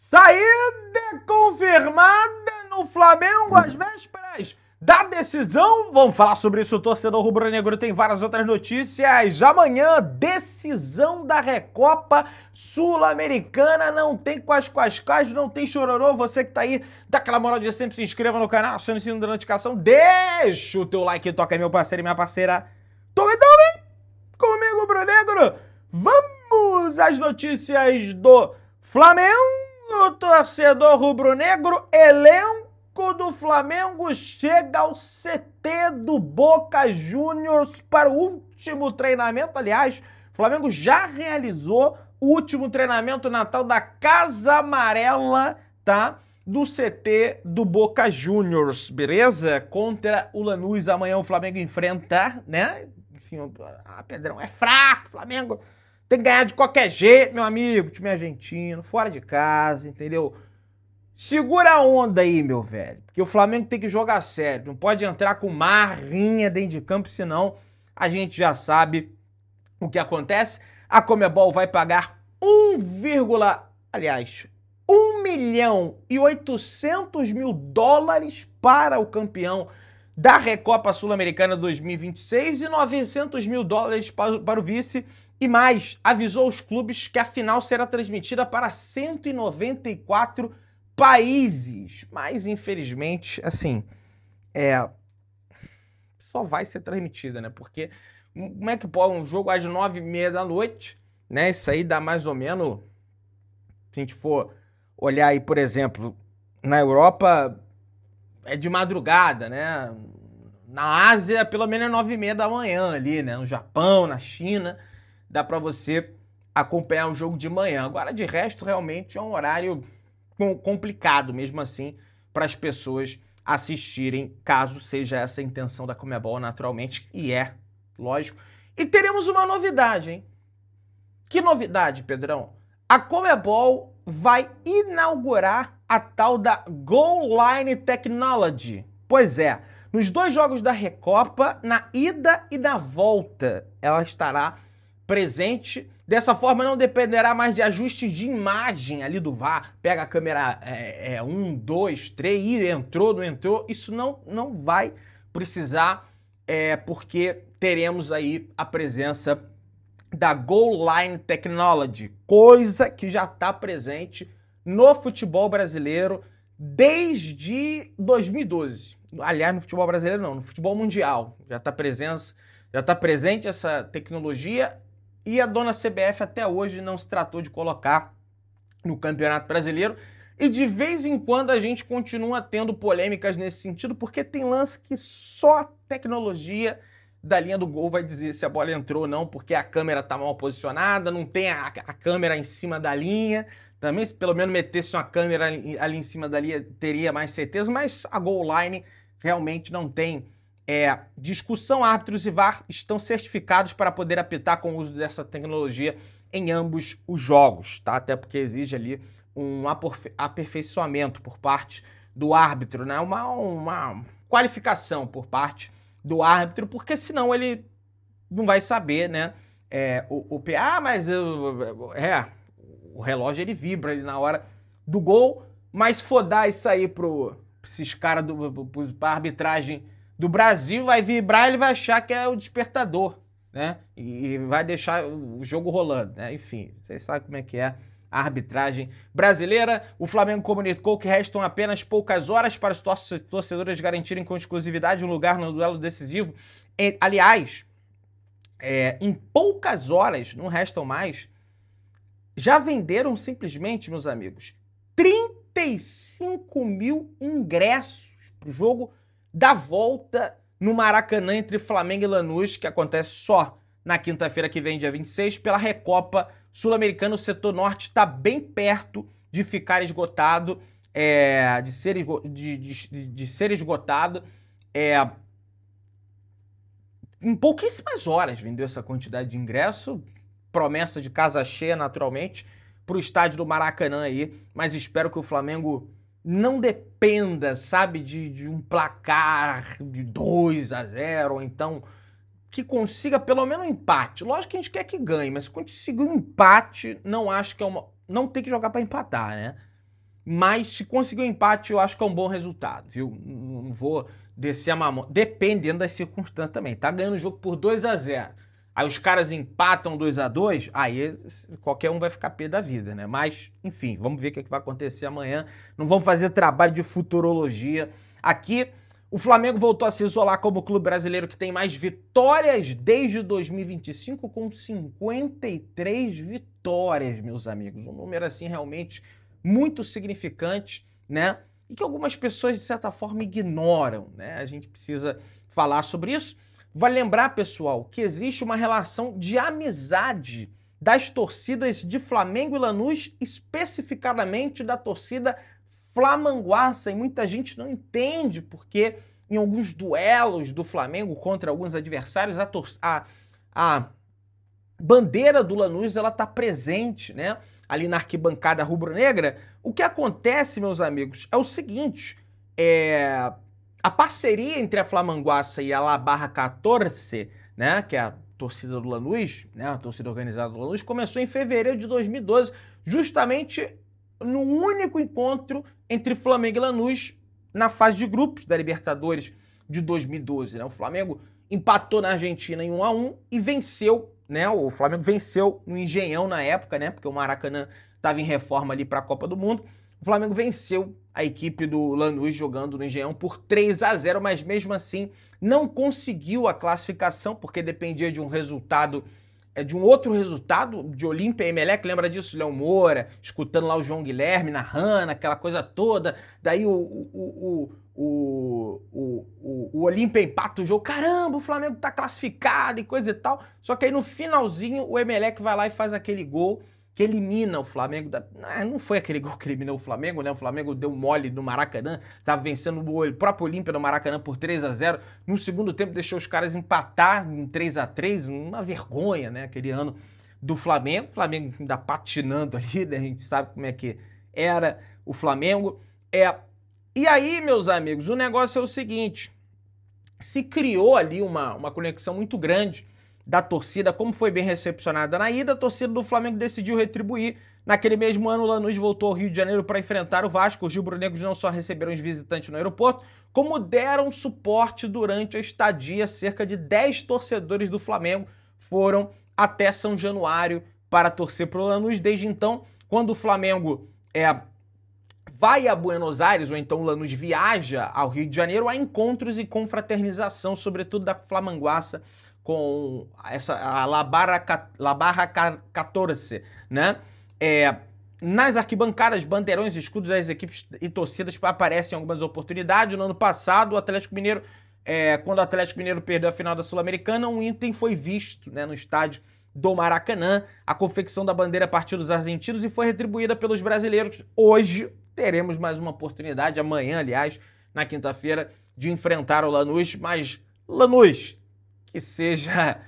Saída confirmada no Flamengo às vésperas da decisão. Vamos falar sobre isso. O torcedor rubro-negro tem várias outras notícias. Amanhã, decisão da Recopa Sul-Americana. Não tem quais, não tem chororô. Você que tá aí, dá aquela moral de sempre, se inscreva no canal, acione o sino da notificação, deixa o teu like e toca aí, meu parceiro e minha parceira. Tome comigo, rubro-negro. Vamos às notícias do Flamengo. O torcedor rubro-negro, elenco do Flamengo chega ao CT do Boca Juniors para o último treinamento. Aliás, o Flamengo já realizou o último treinamento na tal da Casa Amarela, tá? Do CT do Boca Juniors, beleza? Contra o Lanús. Amanhã o Flamengo enfrenta, né? Enfim, Pedrão, é fraco, Flamengo tem que ganhar de qualquer jeito, meu amigo, time argentino, fora de casa, entendeu? Segura a onda aí, meu velho, porque o Flamengo tem que jogar sério, não pode entrar com marrinha dentro de campo, senão a gente já sabe o que acontece. A Conmebol vai pagar 1 milhão e 800 mil dólares para o campeão da Recopa Sul-Americana 2026 e 900 mil dólares para o vice. E mais, avisou os clubes que a final será transmitida para 194 países. Mas, infelizmente, assim, só vai ser transmitida, né? Porque como é que pode um jogo às 9h30 da noite, né? Isso aí dá mais ou menos, se a gente for olhar aí, por exemplo, na Europa é de madrugada, né? Na Ásia, pelo menos é 9h30 da manhã ali, né? No Japão, na China, dá para você acompanhar o jogo de manhã. Agora, de resto, realmente é um horário complicado, mesmo assim, para as pessoas assistirem, caso seja essa a intenção da Conmebol, naturalmente, e é, lógico. E teremos uma novidade, hein? Que novidade, Pedrão? A Conmebol vai inaugurar a tal da Goal Line Technology. Pois é, nos 2 jogos da Recopa, na ida e na volta, ela estará presente. Dessa forma, não dependerá mais de ajustes de imagem ali do VAR. Pega a câmera 1, 2, 3, entrou, não entrou. Isso não vai precisar, porque teremos aí a presença da Goal Line Technology, coisa que já está presente no futebol brasileiro desde 2012. Aliás, no futebol brasileiro não, no futebol mundial. Já está presente essa tecnologia e a dona CBF até hoje não se tratou de colocar no Campeonato Brasileiro. E de vez em quando a gente continua tendo polêmicas nesse sentido, porque tem lance que só a tecnologia da linha do gol vai dizer se a bola entrou ou não, porque a câmera tá mal posicionada, não tem a câmera em cima da linha. Também, se pelo menos metesse uma câmera ali em cima da linha, teria mais certeza, mas a goal line realmente não tem discussão. Árbitros e VAR estão certificados para poder apitar com o uso dessa tecnologia em ambos os jogos, tá? Até porque exige ali um aperfeiçoamento por parte do árbitro, né? Uma qualificação por parte do árbitro, porque senão ele não vai saber, né? Mas o relógio ele vibra ali na hora do gol, mas for dar isso aí para esses caras para arbitragem do Brasil, vai vibrar, ele vai achar que é o despertador, né? E vai deixar o jogo rolando, né? Enfim, vocês sabem como é que é a arbitragem brasileira. O Flamengo comunicou que restam apenas poucas horas para os torcedores garantirem com exclusividade um lugar no duelo decisivo. Aliás, em poucas horas, não restam mais, já venderam simplesmente, meus amigos, 35 mil ingressos para o jogo da volta no Maracanã entre Flamengo e Lanús, que acontece só na quinta-feira que vem, dia 26, pela Recopa Sul-Americana. O setor norte está bem perto de ficar esgotado, de ser esgotado. Em pouquíssimas horas vendeu essa quantidade de ingresso, promessa de casa cheia, naturalmente, para o estádio do Maracanã aí, mas espero que o Flamengo não dependa, sabe, de um placar de 2-0, ou então que consiga pelo menos um empate. Lógico que a gente quer que ganhe, mas se conseguir um empate, não acho que não tem que jogar para empatar, né? mas se conseguir um empate, eu acho que é um bom resultado, viu? Não vou descer a mamão, dependendo das circunstâncias também. Tá ganhando o jogo por 2-0. Aí os caras empatam 2-2, aí qualquer um vai ficar pé da vida, né? Mas, enfim, vamos ver o que vai acontecer amanhã. Não vamos fazer trabalho de futurologia aqui. O Flamengo voltou a se isolar como o clube brasileiro que tem mais vitórias desde 2025, com 53 vitórias, meus amigos. Um número, assim, realmente muito significante, né? E que algumas pessoas, de certa forma, ignoram, né? A gente precisa falar sobre isso. Vale lembrar, pessoal, que existe uma relação de amizade das torcidas de Flamengo e Lanús, especificadamente da torcida flamanguaça, e muita gente não entende porque em alguns duelos do Flamengo contra alguns adversários, a bandeira do Lanús ela tá presente, né? Ali na arquibancada rubro-negra. O que acontece, meus amigos, é o seguinte, a parceria entre a Flamanguaça e a La Barra 14, né, que é a torcida do Lanús, né, a torcida organizada do Lanús, começou em fevereiro de 2012, justamente no único encontro entre Flamengo e Lanús na fase de grupos da Libertadores de 2012. Né? O Flamengo empatou na Argentina em 1-1 e venceu, né? O Flamengo venceu no Engenhão na época, né? Porque o Maracanã estava em reforma ali para a Copa do Mundo. O Flamengo venceu a equipe do Lanús jogando no Engenhão por 3-0, mas mesmo assim não conseguiu a classificação porque dependia de um resultado, de um outro resultado, de Olímpia e Emelec, lembra disso? Léo Moura, escutando lá o João Guilherme narrando, aquela coisa toda, daí o Olímpia empata o jogo, caramba, o Flamengo tá classificado e coisa e tal, só que aí no finalzinho o Emelec vai lá e faz aquele gol que elimina o Flamengo. Não foi aquele gol que eliminou o Flamengo, né? O Flamengo deu mole no Maracanã, tava vencendo o próprio Olímpia no Maracanã por 3-0. No segundo tempo deixou os caras empatar em 3-3, uma vergonha, né? Aquele ano do Flamengo. O Flamengo ainda patinando ali, né? A gente sabe como é que era o Flamengo. E aí, meus amigos, o negócio é o seguinte, se criou ali uma conexão muito grande da torcida, como foi bem recepcionada na ida, a torcida do Flamengo decidiu retribuir. Naquele mesmo ano, o Lanús voltou ao Rio de Janeiro para enfrentar o Vasco. Os rubro-negros não só receberam os visitantes no aeroporto, como deram suporte durante a estadia. Cerca de 10 torcedores do Flamengo foram até São Januário para torcer para o Lanús. Desde então, quando o Flamengo vai a Buenos Aires, ou então o Lanús viaja ao Rio de Janeiro, há encontros e confraternização, sobretudo da Flamanguaça, com a La Barra 14, né? Nas arquibancadas, bandeirões e escudos das equipes e torcidas aparecem em algumas oportunidades. No ano passado, o Atlético Mineiro, quando o Atlético Mineiro perdeu a final da Sul-Americana, um item foi visto, né, no estádio do Maracanã. A confecção da bandeira partiu dos argentinos e foi retribuída pelos brasileiros. Hoje teremos mais uma oportunidade, amanhã, aliás, na quinta-feira, de enfrentar o Lanús, mas Lanús, que seja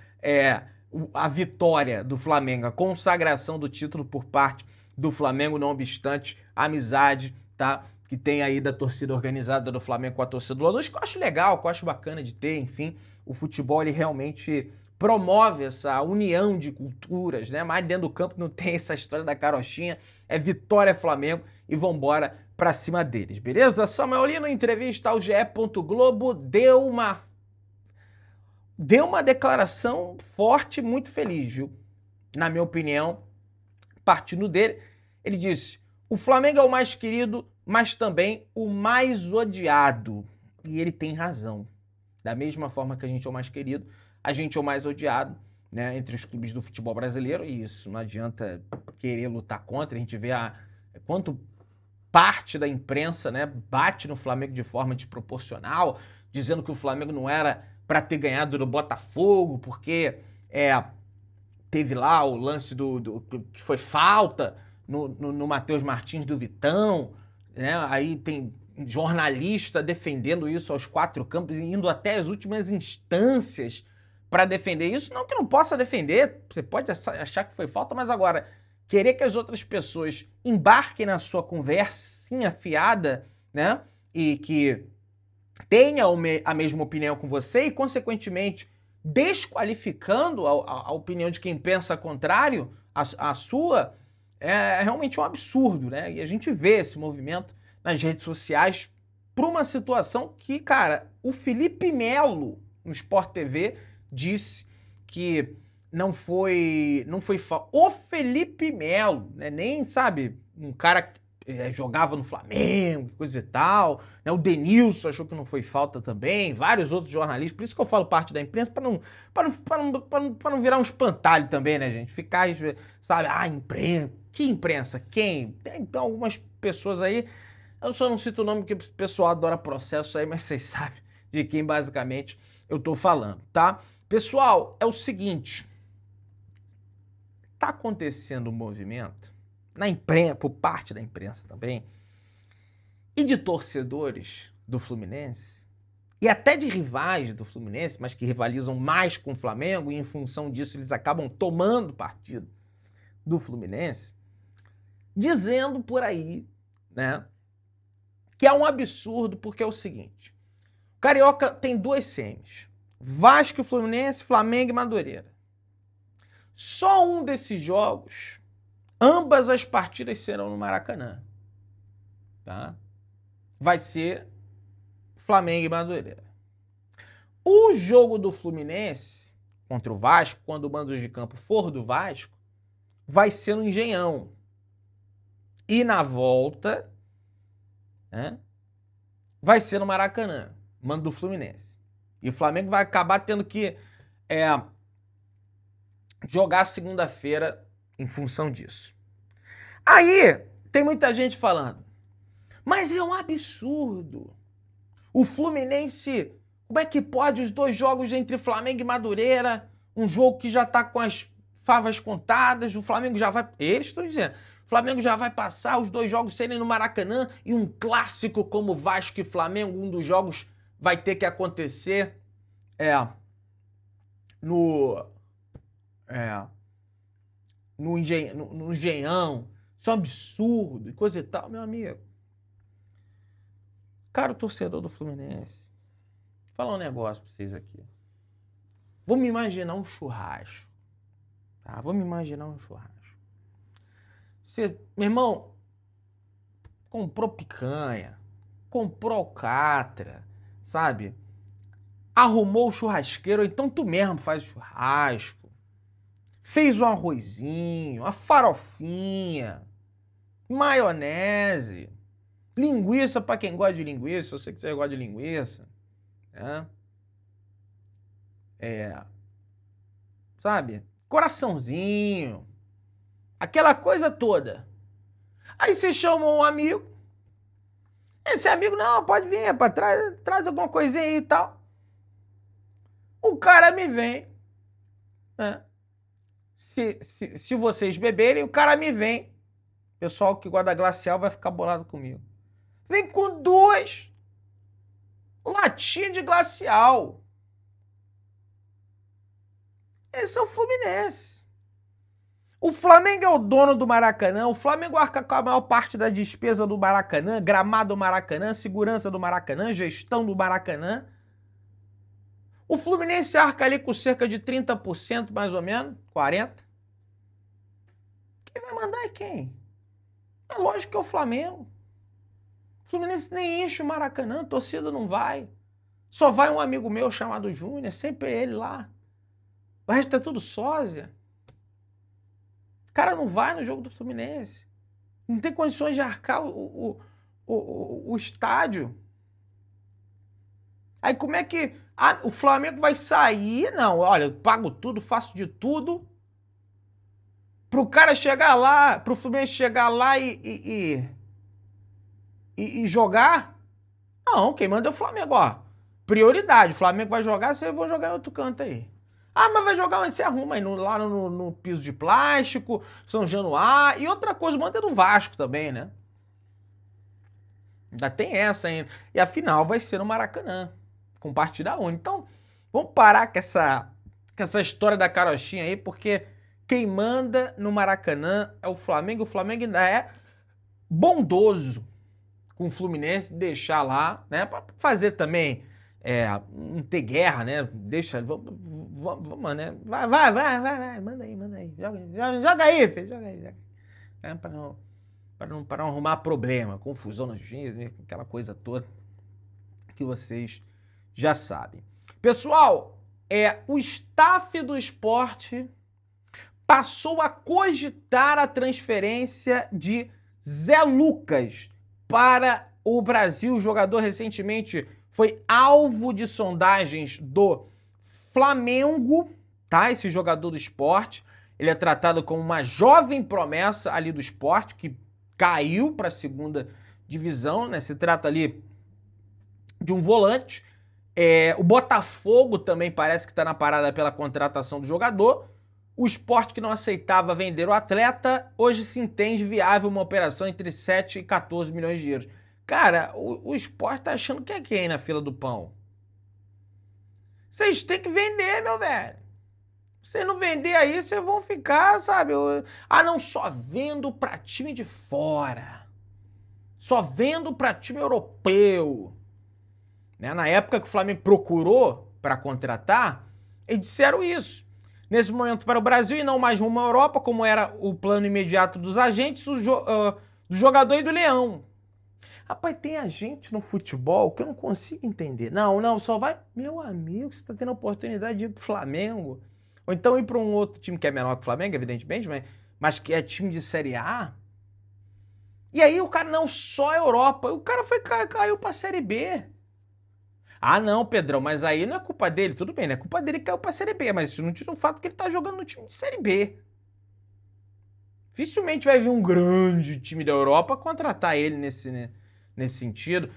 a vitória do Flamengo, a consagração do título por parte do Flamengo, não obstante a amizade, tá, que tem aí da torcida organizada do Flamengo com a torcida do Lanús, que eu acho legal, que eu acho bacana de ter, enfim, o futebol ele realmente promove essa união de culturas, né, mas dentro do campo não tem essa história da carochinha, é vitória Flamengo e vambora pra cima deles, beleza? Samuel Lino, em entrevista ao GE. Globo, deu uma declaração forte, muito feliz, viu? Na minha opinião, partindo dele, ele disse: o Flamengo é o mais querido, mas também o mais odiado. E ele tem razão. Da mesma forma que a gente é o mais querido, a gente é o mais odiado, né, entre os clubes do futebol brasileiro, e isso não adianta querer lutar contra. A gente vê quanto parte da imprensa, né, bate no Flamengo de forma desproporcional, dizendo que o Flamengo não era para ter ganhado do Botafogo, porque teve lá o lance que foi falta no Matheus Martins do Vitão, né? Aí tem jornalista defendendo isso aos quatro campos, indo até as últimas instâncias para defender isso. Não que não possa defender, você pode achar que foi falta, mas agora, querer que as outras pessoas embarquem na sua conversinha fiada, né? E que tenha a mesma opinião com você e, consequentemente, desqualificando a opinião de quem pensa contrário à sua, é realmente um absurdo, né? E a gente vê esse movimento nas redes sociais para uma situação que, cara, o Felipe Melo, no Sport TV, disse que não foi o Felipe Melo, né? Nem, sabe, um cara que jogava no Flamengo, coisa e tal, né? O Denilson achou que não foi falta também, vários outros jornalistas, por isso que eu falo parte da imprensa, para não virar um espantalho também, né, gente? Ficar, sabe, imprensa, que imprensa? Quem? Tem então, algumas pessoas aí, eu só não cito o nome porque o pessoal adora processo aí, mas vocês sabem de quem basicamente eu tô falando, tá? Pessoal, é o seguinte, tá acontecendo um movimento na imprensa, por parte da imprensa também, e de torcedores do Fluminense, e até de rivais do Fluminense, mas que rivalizam mais com o Flamengo, e em função disso eles acabam tomando partido do Fluminense, dizendo por aí, né, que é um absurdo, porque é o seguinte, o Carioca tem duas semis, Vasco e Fluminense, Flamengo e Madureira. Só um desses jogos, ambas as partidas serão no Maracanã, tá? Vai ser Flamengo e Madureira. O jogo do Fluminense contra o Vasco, quando o mando de campo for do Vasco, vai ser no Engenhão. E na volta, né, vai ser no Maracanã, mando do Fluminense. E o Flamengo vai acabar tendo que jogar segunda-feira em função disso. Aí, tem muita gente falando, mas é um absurdo. O Fluminense, como é que pode os dois jogos entre Flamengo e Madureira, um jogo que já tá com as favas contadas, o Flamengo já vai... Eles estão dizendo, o Flamengo já vai passar os dois jogos serem no Maracanã e um clássico como Vasco e Flamengo, um dos jogos vai ter que acontecer no Engenhão. Isso é um absurdo e coisa e tal, meu amigo. Cara, o torcedor do Fluminense, vou falar um negócio pra vocês aqui. Vamos imaginar um churrasco. Tá? Vamos imaginar um churrasco. Você, meu irmão, comprou picanha, comprou alcatra, sabe? Arrumou o churrasqueiro, ou então tu mesmo faz churrasco. Fez um arrozinho, uma farofinha, maionese, linguiça para quem gosta de linguiça, eu sei que você gosta de linguiça, né? Sabe? Coraçãozinho, aquela coisa toda. Aí você chama um amigo, esse amigo, não, pode vir, traz alguma coisinha aí e tal. O cara me vem, né? Se vocês beberem, o cara me vem. O pessoal que gosta da glacial vai ficar bolado comigo. Vem com 2 latinhas de glacial. Esse é o Fluminense. O Flamengo é o dono do Maracanã, o Flamengo arca com a maior parte da despesa do Maracanã, gramado do Maracanã, segurança do Maracanã, gestão do Maracanã. O Fluminense arca ali com cerca de 30%, mais ou menos, 40%. Quem vai mandar é quem? É lógico que é o Flamengo. O Fluminense nem enche o Maracanã, a torcida não vai. Só vai um amigo meu chamado Júnior, sempre ele lá. O resto é tudo sósia. O cara não vai no jogo do Fluminense. Não tem condições de arcar o estádio. Aí como é que o Flamengo vai sair? Não, olha, eu pago tudo, faço de tudo. Pro cara chegar lá, pro Fluminense chegar lá e jogar? Não, quem manda é o Flamengo, ó. Prioridade, o Flamengo vai jogar, você vai jogar em outro canto aí. Ah, mas vai jogar onde você arruma aí, lá no piso de plástico, São Januário. E outra coisa, manda no Vasco também, né? Ainda tem essa ainda. E a final vai ser no Maracanã, com partida única. Então, vamos parar com essa história da carochinha aí, porque quem manda no Maracanã é o Flamengo. O Flamengo ainda é bondoso com o Fluminense, deixar lá, né? Pra fazer também, não ter guerra, né? Deixa, vamos, né? Vai, manda aí. Joga aí, filho, joga aí. né? Para não arrumar problema, confusão na justiça, aquela coisa toda que vocês já sabem. Pessoal, o staff do Sport passou a cogitar a transferência de Zé Lucas para o Brasil. O jogador recentemente foi alvo de sondagens do Flamengo, tá? Esse jogador do Sport, ele é tratado como uma jovem promessa ali do Sport, que caiu para a segunda divisão, né? Se trata ali de um volante. O Botafogo também parece que está na parada pela contratação do jogador. O Sport, que não aceitava vender o atleta, hoje se entende viável uma operação entre 7 e 14 milhões de euros. Cara, o Sport tá achando que é quem na fila do pão? Vocês têm que vender, meu velho. Se não vender aí, vocês vão ficar, sabe? Não, só vendo pra time de fora. Só vendo pra time europeu. Né? Na época que o Flamengo procurou para contratar, eles disseram isso. Nesse momento para o Brasil e não mais rumo à Europa, como era o plano imediato dos agentes, do jogador e do Leão. Rapaz, tem agente no futebol que eu não consigo entender. Não, só vai... Meu amigo, você tá tendo a oportunidade de ir pro Flamengo. Ou então ir para um outro time que é menor que o Flamengo, evidentemente, mas que é time de Série A. E aí o cara, não, só Europa. O cara caiu pra Série B. Não, Pedrão, mas aí não é culpa dele. Tudo bem, não é culpa dele que caiu pra Série B, mas isso não tira o fato que ele tá jogando no time de Série B. Dificilmente vai vir um grande time da Europa contratar ele nesse sentido.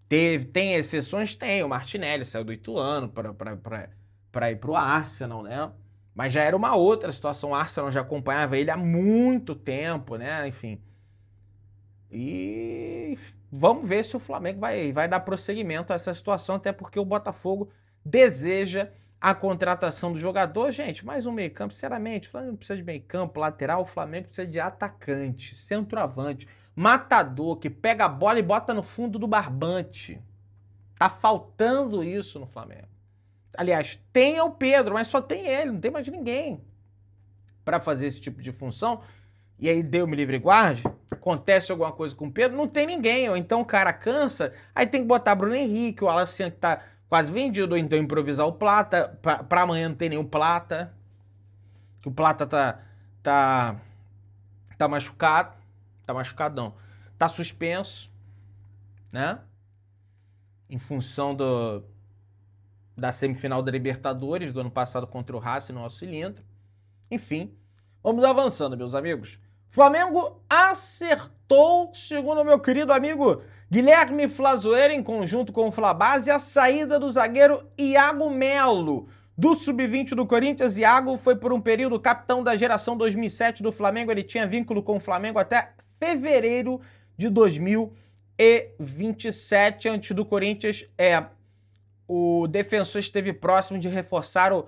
Tem exceções? Tem. O Martinelli saiu do Ituano para ir pro Arsenal, né? Mas já era uma outra situação. O Arsenal já acompanhava ele há muito tempo, né? Enfim. E vamos ver se o Flamengo vai dar prosseguimento a essa situação, até porque o Botafogo deseja a contratação do jogador. Gente, mais um meio campo, sinceramente, o Flamengo não precisa de meio campo, lateral, o Flamengo precisa de atacante, centroavante, matador, que pega a bola e bota no fundo do barbante. Tá faltando isso no Flamengo. Aliás, tem o Pedro, mas só tem ele, não tem mais ninguém para fazer esse tipo de função. E aí deu me livre guarde, acontece alguma coisa com o Pedro, não tem ninguém, ou então o cara cansa, aí tem que botar Bruno Henrique, o Alacian que tá quase vendido, ou então improvisar o Plata, pra amanhã não tem nenhum Plata, que o Plata tá machucado, tá suspenso, né, em função da semifinal da Libertadores do ano passado contra o Racing no nosso cilindro. Enfim, vamos avançando, meus amigos. Flamengo acertou, segundo o meu querido amigo Guilherme Flazoeira, em conjunto com o Flabase, a saída do zagueiro Iago Melo, do Sub-20 do Corinthians. Iago foi por um período capitão da geração 2007 do Flamengo. Ele tinha vínculo com o Flamengo até fevereiro de 2027. Antes do Corinthians, o defensor esteve próximo de reforçar o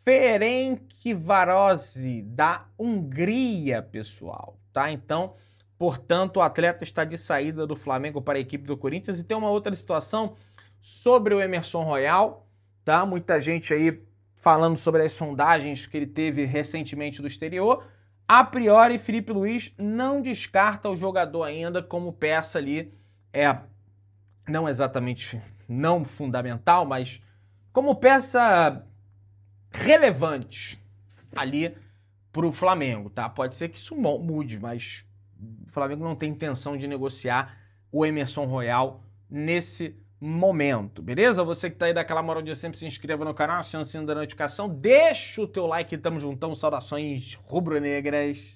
Ferencvárosi, da Hungria, pessoal, tá? Então, portanto, o atleta está de saída do Flamengo para a equipe do Corinthians. E tem uma outra situação sobre o Emerson Royal, tá? Muita gente aí falando sobre as sondagens que ele teve recentemente do exterior. A priori, Felipe Luiz não descarta o jogador ainda como peça ali, não exatamente não fundamental, mas como peça relevante ali pro Flamengo, tá? Pode ser que isso mude, mas o Flamengo não tem intenção de negociar o Emerson Royal nesse momento, beleza? Você que tá aí daquela moral de sempre, se inscreva no canal, aciona o sino da notificação, deixa o teu like, tamo juntão, saudações rubro-negras.